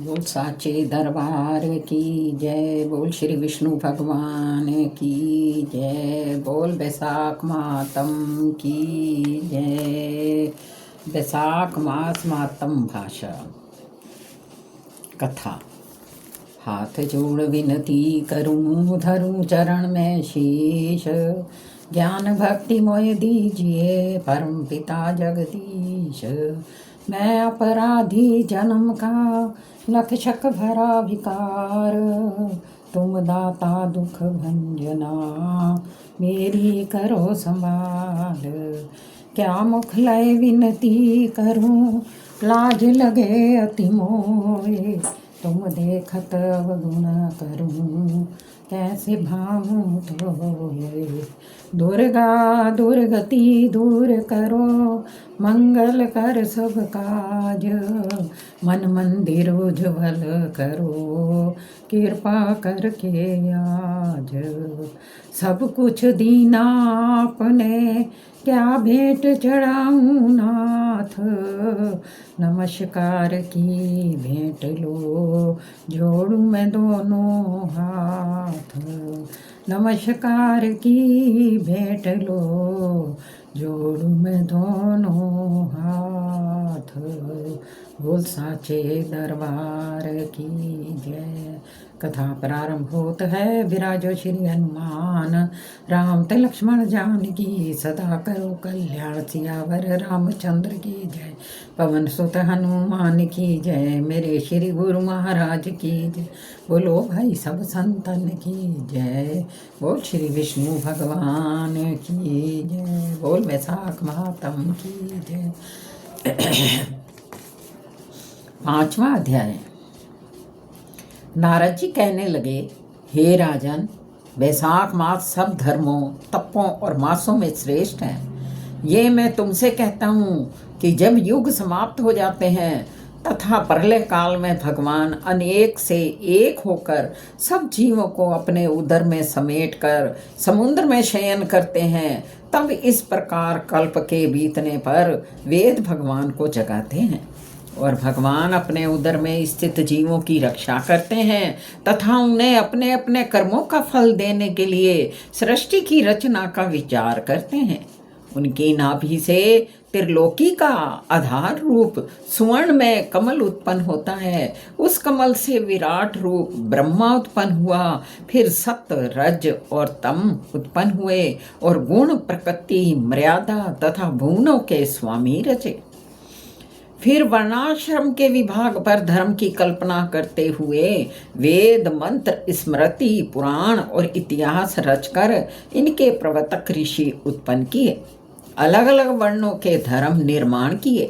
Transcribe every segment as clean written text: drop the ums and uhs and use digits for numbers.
बोल साचे दरबार की जय। बोल श्री विष्णु भगवान की जय। बोल बैसाख मातम की जय। बैसाख मास मातम भाषा कथा। हाथ जोड़ विनती करूं, धरूं चरण में शीश। ज्ञान भक्ति मोय दीजिए परम पिता जगदीश। मैं अपराधी जन्म का लख शक भरा विकार। तुम दाता दुख भंजना मेरी करो संभाल। क्या मुख लय विनती करूं, लाज लगे अति मोय। तुम देखत अवगुण करूं, कैसे भाऊं तोय। दुर्गा दुर्गति दूर करो, मंगल कर सब काज। मन मंदिर उज्ज्वल करो, कृपा करके आज। सब कुछ दीना आपने, क्या भेंट चढ़ाऊं नाथ। नमस्कार की भेंट लो, जोड़ूं मैं दोनों हाथ। नमस्कार की भेंट लो, जोड़ूं मैं दोनों हाथ। बोल साचे दरबार की जय। कथा प्रारंभ होत है। विराजो श्री हनुमान, राम ते लक्ष्मण जानकी। सदा करो कल्याण, सियावर रामचंद्र की जय। पवन सुत हनुमान की जय। मेरे श्री गुरु महाराज की जय। बोलो भाई सब संतन की जय। बोल श्री विष्णु भगवान की जय। बोल बैसाख मातम की जय। 5वां अध्याय। नारद जी कहने लगे, हे राजन, बैसाख मास सब धर्मों, तपों और मासों में श्रेष्ठ है। ये मैं तुमसे कहता हूँ कि जब युग समाप्त हो जाते हैं तथा प्रलय काल में भगवान अनेक से एक होकर सब जीवों को अपने उदर में समेटकर समुद्र में शयन करते हैं, तब इस प्रकार कल्प के बीतने पर वेद भगवान को जगाते हैं और भगवान अपने उदर में स्थित जीवों की रक्षा करते हैं तथा उन्हें अपने अपने कर्मों का फल देने के लिए सृष्टि की रचना का विचार करते हैं। उनकी नाभि से त्रिलोकी का आधार रूप सुवर्ण में कमल उत्पन्न होता है। उस कमल से विराट रूप ब्रह्मा उत्पन्न हुआ। फिर सत्य, रज और तम उत्पन्न हुए और गुण, प्रकृति, मर्यादा तथा भुवनों के स्वामी रचे। फिर वर्णाश्रम के विभाग पर धर्म की कल्पना करते हुए वेद, मंत्र, स्मृति, पुराण और इतिहास रचकर इनके प्रवर्तक ऋषि उत्पन्न किए। अलग अलग वर्णों के धर्म निर्माण किए।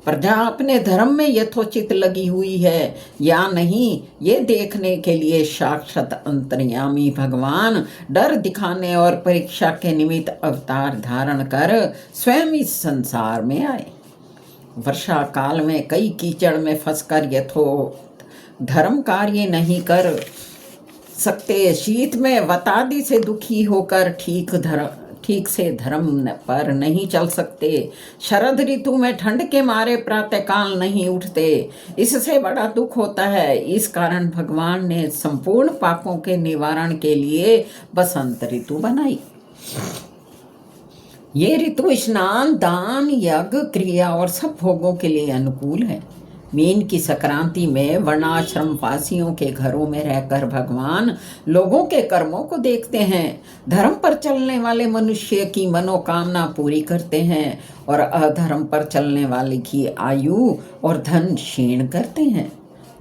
प्रजा अपने धर्म में यथोचित लगी हुई है या नहीं, ये देखने के लिए साक्षात अंतर्यामी भगवान डर दिखाने और परीक्षा के निमित्त अवतार धारण कर स्वयं इस संसार में आए। वर्षा काल में कई कीचड़ में फंसकर यथोक्त धर्म कार्य नहीं कर सकते। शीत में वतादि से दुखी होकर ठीक से धर्म पर नहीं चल सकते। शरद ऋतु में ठंड के मारे प्रातःकाल नहीं उठते, इससे बड़ा दुख होता है। इस कारण भगवान ने संपूर्ण पापों के निवारण के लिए बसंत ऋतु बनाई। ये ऋतु स्नान, दान, यज्ञ, क्रिया और सब भोगों के लिए अनुकूल है। मीन की संक्रांति में वर्णाश्रम वासियों के घरों में रहकर भगवान लोगों के कर्मों को देखते हैं। धर्म पर चलने वाले मनुष्य की मनोकामना पूरी करते हैं और अधर्म पर चलने वाले की आयु और धन क्षीण करते हैं।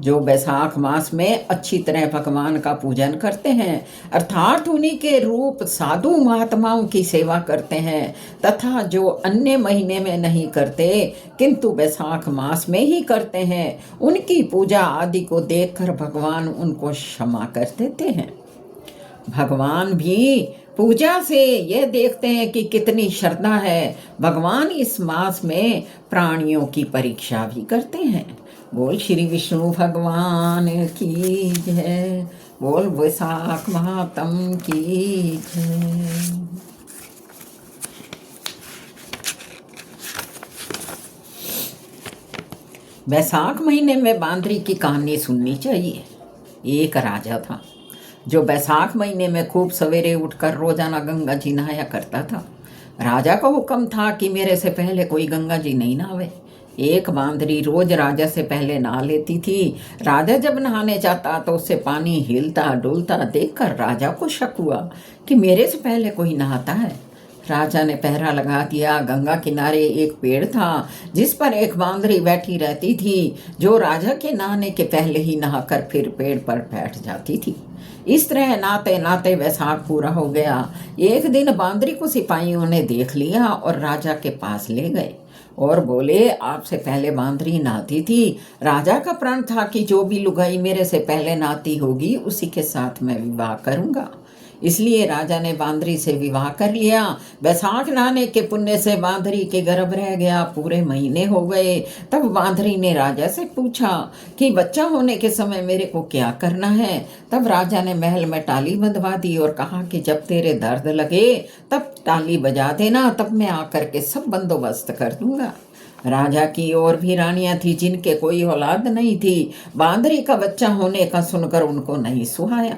जो बैसाख मास में अच्छी तरह भगवान का पूजन करते हैं, अर्थात उन्हीं के रूप साधु महात्माओं की सेवा करते हैं, तथा जो अन्य महीने में नहीं करते किंतु बैसाख मास में ही करते हैं, उनकी पूजा आदि को देखकर भगवान उनको क्षमा कर देते हैं। भगवान भी पूजा से यह देखते हैं कि कितनी श्रद्धा है। भगवान इस मास में प्राणियों की परीक्षा भी करते हैं। बोल श्री विष्णु भगवान की जय। बोल बैसाख मातम की जय। बैसाख महीने में बांदरी की कहानी सुननी चाहिए। एक राजा था जो बैसाख महीने में खूब सवेरे उठकर रोजाना गंगा जी नहाया करता था। राजा का हुक्म था कि मेरे से पहले कोई गंगा जी नहीं नहावे। एक बांदरी रोज राजा से पहले नहा लेती थी। राजा जब नहाने जाता तो उससे पानी हिलता डुलता देखकर राजा को शक हुआ कि मेरे से पहले कोई नहाता है। राजा ने पहरा लगा दिया। गंगा किनारे एक पेड़ था जिस पर एक बांदरी बैठी रहती थी, जो राजा के नहाने के पहले ही नहाकर फिर पेड़ पर बैठ जाती थी। इस तरह नाते नाते बैसाख पूरा हो गया। एक दिन बांदरी को सिपाहियों ने देख लिया और राजा के पास ले गए और बोले, आपसे पहले बांदरी नहाती थी। राजा का प्रण था कि जो भी लुगाई मेरे से पहले नहाती होगी उसी के साथ मैं विवाह करूंगा। इसलिए राजा ने बांदरी से विवाह कर लिया। बैसाख नहाने के पुण्य से बांदरी के गर्भ रह गया। पूरे महीने हो गए। तब बांदरी ने राजा से पूछा कि बच्चा होने के समय मेरे को क्या करना है। तब राजा ने महल में टाली बंधवा दी और कहा कि जब तेरे दर्द लगे तब टाली बजा देना, तब मैं आकर के सब बंदोबस्त कर दूंगा। राजा की और भी रानियां थी जिनके कोई औलाद नहीं थी। बांदरी का बच्चा होने का सुनकर उनको नहीं सुहाया।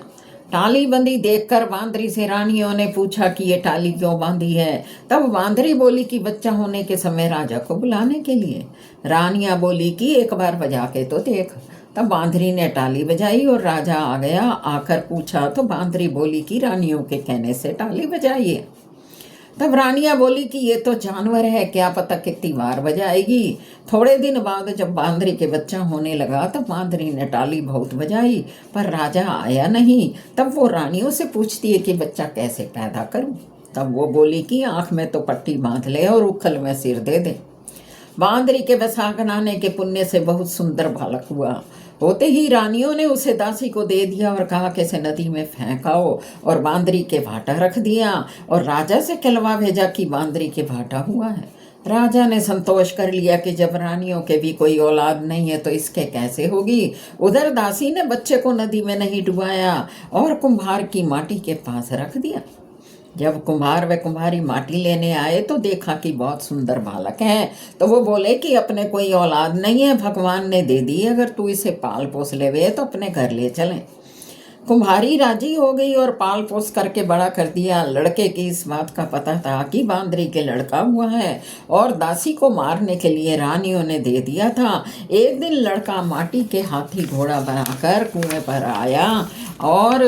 टाली बंधी देखकर बांदरी से रानियों ने पूछा कि ये टाली क्यों बांधी है। तब बांदरी बोली कि बच्चा होने के समय राजा को बुलाने के लिए। रानियां बोली कि एक बार बजा के तो देख। तब बांदरी ने टाली बजाई और राजा आ गया। आकर पूछा तो बांदरी बोली कि रानियों के कहने से टाली बजाइए। तब रानियां बोली कि ये तो जानवर है, क्या पता कितनी बार बजाएगी। थोड़े दिन बाद जब बांदरी के बच्चा होने लगा तब बांदरी ने टाली बहुत बजाई पर राजा आया नहीं। तब वो रानियों से पूछती है कि बच्चा कैसे पैदा करूं। तब वो बोली कि आंख में तो पट्टी बांध ले और उखल में सिर दे दे। बांदरी के बैसाख नहाने के पुण्य से बहुत सुंदर बालक हुआ। होते ही रानियों ने उसे दासी को दे दिया और कहा कि इसे नदी में फेंकाओ, और बांदरी के भाटा रख दिया और राजा से कहलवा भेजा कि बांदरी के भाटा हुआ है। राजा ने संतोष कर लिया कि जब रानियों के भी कोई औलाद नहीं है तो इसके कैसे होगी। उधर दासी ने बच्चे को नदी में नहीं डुबाया और कुम्हार की माटी के पास रख दिया। जब कुम्हार व कुम्हारी माटी लेने आए तो देखा कि बहुत सुंदर बालक है। तो वो बोले कि अपने कोई औलाद नहीं है, भगवान ने दे दी, अगर तू इसे पाल पोस लेवे तो अपने घर ले चलें। कुम्हारी राजी हो गई और पाल पोस करके बड़ा कर दिया। लड़के की इस बात का पता था कि बांदरी के लड़का हुआ है और दासी को मारने के लिए रानियों ने दे दिया था। एक दिन लड़का माटी के हाथी घोड़ा बनाकर कुएं पर आया और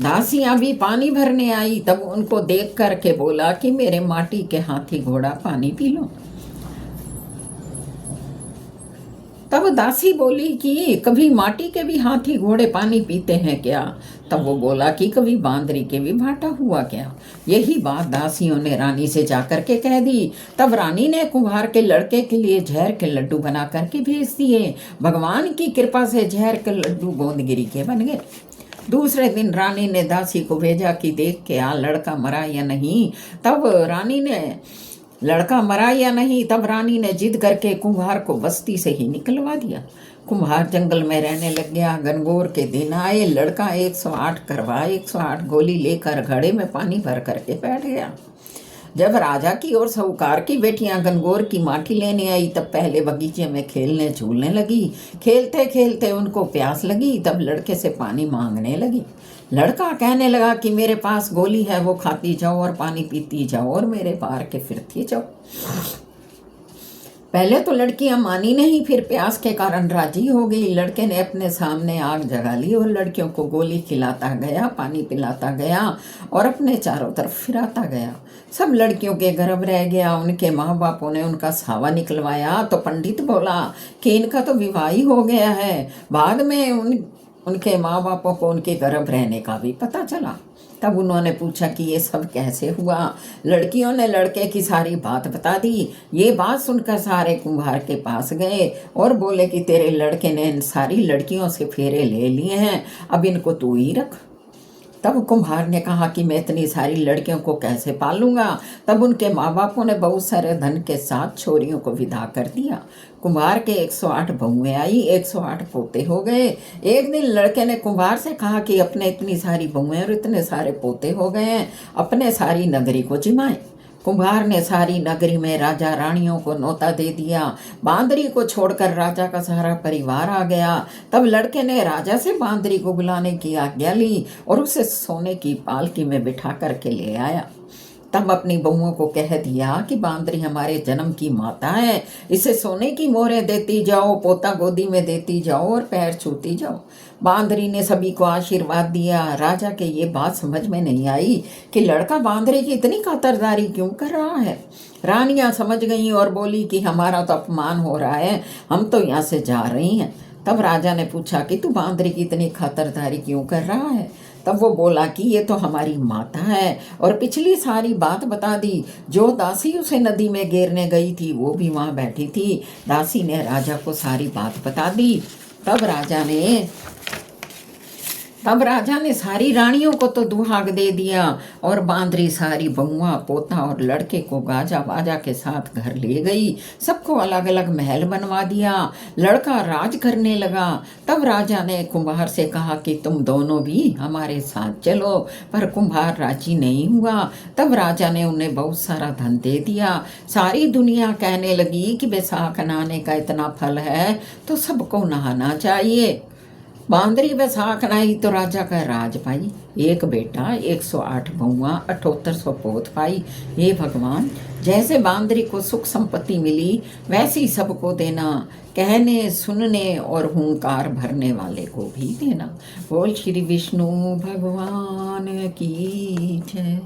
दासियां भी पानी भरने आई। तब उनको देख करके बोला कि मेरे माटी के हाथी घोड़ा पानी पी लो। तब दासी बोली कि कभी माटी के भी हाथी घोड़े पानी पीते हैं क्या। तब वो बोला कि कभी बांदरी के भी भाटा हुआ क्या। यही बात दासियों ने रानी से जाकर के कह दी। तब रानी ने कुम्हार के लड़के के लिए जहर के लड्डू बना करके भेज दिए। भगवान की कृपा से जहर के लड्डू गोंदगिरी के बन गए। दूसरे दिन रानी ने दासी को भेजा कि देख के आ लड़का मरा या नहीं। तब रानी ने लड़का मरा या नहीं तब रानी ने जिद करके कुम्हार को बस्ती से ही निकलवा दिया। कुम्हार जंगल में रहने लग गया। गनगौर के दिन आए। लड़का 108 करवा 108 गोली लेकर घड़े में पानी भर करके बैठ गया। जब राजा की और साहूकार की बेटियां गनगौर की माटी लेने आई तब पहले बगीचे में खेलने झूलने लगी। खेलते खेलते उनको प्यास लगी। तब लड़के से पानी मांगने लगी। लड़का कहने लगा कि मेरे पास गोली है, वो खाती जाओ और पानी पीती जाओ और मेरे पार के फिरती जाओ। पहले तो लड़कियां मानी नहीं, फिर प्यास के कारण राजी हो गई। लड़के ने अपने सामने आग जगा ली और लड़कियों को गोली खिलाता गया, पानी पिलाता गया और अपने चारों तरफ फिराता गया। सब लड़कियों के गर्भ रह गया। उनके माँ बापों ने उनका सावा निकलवाया तो पंडित बोला कि इनका तो विवाह ही हो गया है। बाद में उनके माँ बापों को उनके गर्भ रहने का भी पता चला। तब उन्होंने पूछा कि ये सब कैसे हुआ। लड़कियों ने लड़के की सारी बात बता दी। ये बात सुनकर सारे कुम्हार के पास गए और बोले कि तेरे लड़के ने इन सारी लड़कियों से फेरे ले लिए हैं, अब इनको तू ही रख। तब कुम्हार ने कहा कि मैं इतनी सारी लड़कियों को कैसे पालूंगा। तब उनके माँ बापों ने बहुत सारे धन के साथ छोरियों को विदा कर दिया। कुम्हार के 108 बहुएं आई, 108 पोते हो गए। एक दिन लड़के ने कुम्हार से कहा कि अपने इतनी सारी बहुएं और इतने सारे पोते हो गए हैं, अपने सारी नगरी को जिमाएं। कुम्हार ने सारी नगरी में राजा रानियों को न्योता दे दिया। बांदरी को छोड़कर राजा का सारा परिवार आ गया। तब लड़के ने राजा से बांदरी को बुलाने की आज्ञा ली और उसे सोने की पालकी में बिठा करके ले आया। तब अपनी बहुओं को कह दिया कि बांदरी हमारे जन्म की माता है, इसे सोने की मोहरें देती जाओ, पोता गोदी में देती जाओ और पैर छूती जाओ। बांदरी ने सभी को आशीर्वाद दिया। राजा के ये बात समझ में नहीं आई कि लड़का बांदरी की इतनी खातरदारी क्यों कर रहा है। रानियां समझ गईं और बोली कि हमारा तो अपमान हो रहा है, हम तो यहाँ से जा रही हैं। तब राजा ने पूछा कि तू बांदरी की इतनी खातरदारी क्यों कर रहा है। तब वो बोला कि ये तो हमारी माता है, और पिछली सारी बात बता दी। जो दासी उसे नदी में गिरने गई थी वो भी वहाँ बैठी थी। दासी ने राजा को सारी बात बता दी। तब राजा ने सारी रानियों को तो दुहाग दे दिया, और बांदरी सारी बहुआ, पोता और लड़के को गाजा बाजा के साथ घर ले गई। सबको अलग अलग महल बनवा दिया। लड़का राज करने लगा। तब राजा ने कुम्हार से कहा कि तुम दोनों भी हमारे साथ चलो, पर कुम्हार राजी नहीं हुआ। तब राजा ने उन्हें बहुत सारा धन दे दिया। सारी दुनिया कहने लगी कि बैसाख नहाने का इतना फल है तो सबको नहाना चाहिए। बांदरी बैसाख नहाई तो राजा का राज पाई। एक बेटा, 108 बहुआ, 7800 पोत पाई। हे भगवान, जैसे बांदरी को सुख संपत्ति मिली वैसी सबको देना। कहने सुनने और हुंकार भरने वाले को भी देना। बोल श्री विष्णु भगवान की जय।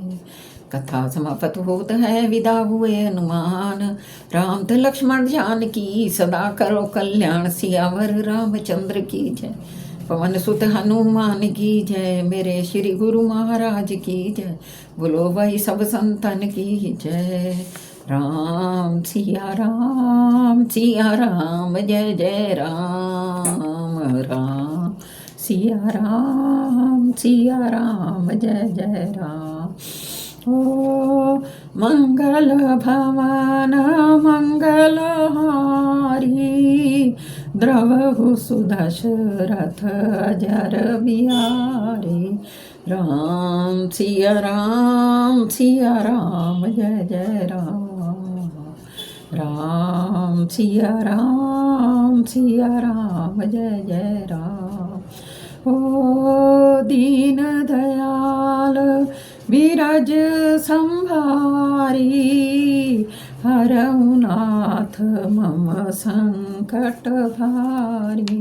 कथा समाप्त होत है, विदा हुए हनुमान। राम तो लक्ष्मण जान की सदा करो कल्याण। सियावर रामचंद्र की जय। पवन सुत हनुमान की जय। मेरे श्री गुरु महाराज की जय। बोलो भाई सब संतन की जय। राम सिया राम जय जय राम। राम सिया राम जय जय राम। ओ मंगल भवन मंगल हारी, द्रवहु सुदशरथ अजर बिहारी। राम सिया राम जय जय राम। राम सिया राम जय जय राम। ओ दीन दयाल विरज संभारी, हरऊ नाथ मम संकट भारी।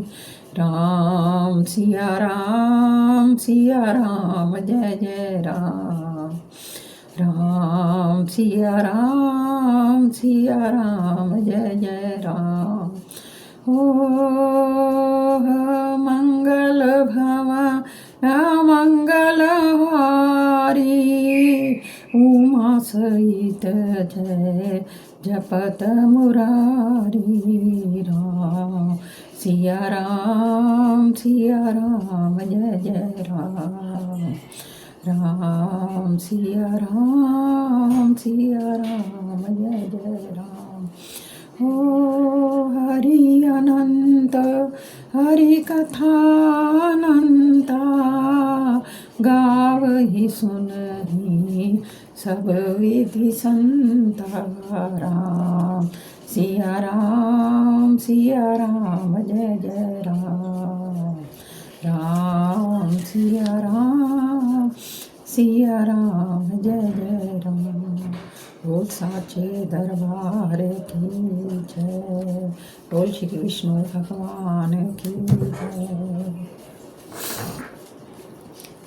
राम सिया राम जय जय राम। राम सिया राम जय जय राम। ओ मंगल भवन मंगल हारी, उमा सहित जय जपत मुरारी। राम सिया राम जय जय राम। राम सिया राम जय जय राम। ओ हरि अनंत हरि कथा अनंता, गावहि सुनहि सब विधि संता। राम सिया राम जय जय राम। राम सिया राम जय जय राम। बोल साचे दरबार की जय। बोल श्री विष्णु भगवान की जय।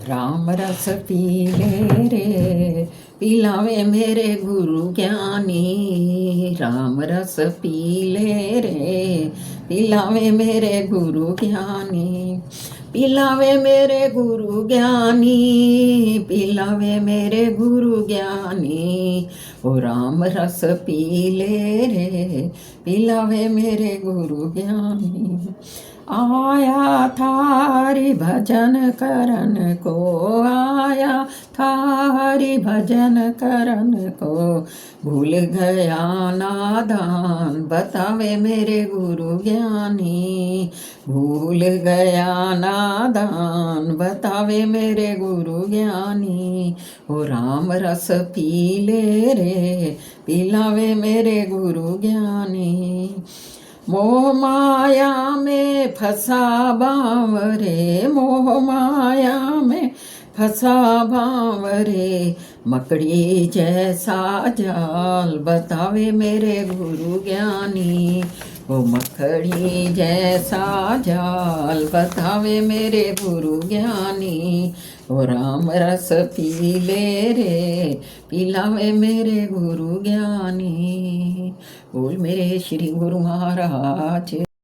राम रस पीले रे पिलावे मेरे गुरु ज्ञानी। राम रस पीले रे पिलावे मेरे गुरु ज्ञानी। पिलावे मेरे गुरु ज्ञानी, पिलावे मेरे गुरु ज्ञानी। ओ राम रस पीले रे पिलावे मेरे गुरु ज्ञानी। आया था हरि भजन करन को, आया था हरि भजन करन को, भूल गया नादान बतावे मेरे गुरु ज्ञानी, भूल गया नादान बतावे मेरे गुरु ज्ञानी, ओ राम रस पी ले रे पिलावे मेरे गुरु ज्ञानी, मोह माया में फंसा बावरे, मोह माया में फंसा बावरे, मकड़ी जैसा जाल बतावे मेरे गुरु ज्ञानी, वो मकड़ी जैसा जाल बतावे मेरे गुरु ज्ञानी, वो राम रस पी ले रे पिलावे मेरे गुरु ज्ञानी। बोल मेरे श्री गुरु महाराज